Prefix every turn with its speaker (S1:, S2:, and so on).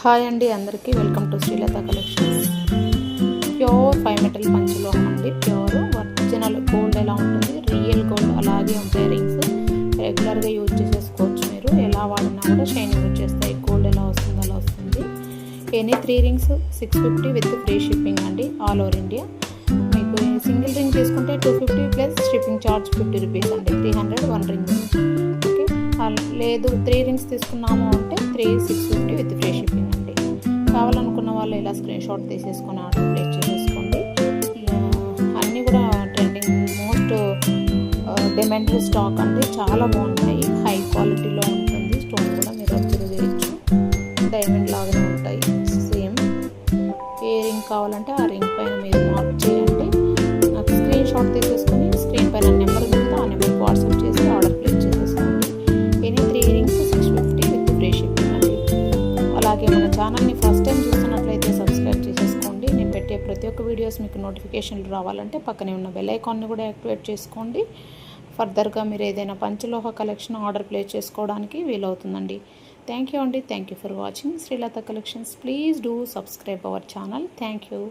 S1: Hi అండి, అందరికీ welcome to Srilatha collections. Pure 5 metal పంచలోహం అండి. ప్యూర్ ఒరిజినల్ గోల్డ్ ఎలా ఉంటుంది, రియల్ గోల్డ్ అలాగే ఉంటాయి. రింగ్స్ రెగ్యులర్గా యూజ్ చేసేసుకోవచ్చు. మీరు ఎలా వాడినా కూడా షైనింగ్ వచ్చేస్తాయి. గోల్డ్ ఎలా వస్తుంది అలా వస్తుంది. Any 3 rings 650 with free shipping అండి, ఆల్ ఓవర్ ఇండియా. మీకు సింగిల్ రింగ్ తీసుకుంటే 250 ప్లస్ షిప్పింగ్ ఛార్జ్ 50 రూపీస్ అండి. 300 1 రింగ్. ఓకే, లేదు 3 రింగ్స్ తీసుకున్నాము అంటే 650 విత్ ఫ్రీ షిప్పింగ్ అండి. కావాలనుకున్న వాళ్ళు ఇలా స్క్రీన్ షాట్ తీసేసుకొని ఆర్డర్ ప్లేస్ చేసేసుకోండి. అన్నీ కూడా ట్రెండింగ్, మోస్ట్ డిమాండెడ్ స్టాక్ అండి. చాలా బాగుంటాయి, హై క్వాలిటీలో ఉంటుంది. స్టోన్ కూడా మీరు అబ్జర్వ్ చేయొచ్చు, డైమండ్ లాగానే ఉంటాయి సేమ్. ఏ రింగ్ కావాలంటే ఆ రింగ్ పైన మీరు మార్క్ చేయండి. నాకు స్క్రీన్ షాట్ తీసేసుకొని స్క్రీన్ పైన నెంబర్ ఉంది, ఆ నెంబర్కి వాట్సాప్ చేసి ఆర్డర్ ప్లేస్ చేసేసుకోండి. Any 3 rings 650 with free shipping అండి. అలాగే మన ఛానల్ని ఫస్ట్ టైం చూస్తున్నట్లయితే సబ్స్క్రైబ్ చేసేసుకోండి. నేను పెట్టే ప్రతి ఒక్క వీడియోస్ మీకు నోటిఫికేషన్లు రావాలంటే పక్కనే ఉన్న బెల్ ఐకాన్ని కూడా యాక్టివేట్ చేసుకోండి. ఫర్దర్గా మీరు ఏదైనా పంచలోహ కలెక్షన్ ఆర్డర్ ప్లేస్ చేసుకోవడానికి వీలవుతుందండి. థ్యాంక్ యూ అండి. Thank you for watching Srilatha collections. Please do subscribe our channel. Thank you.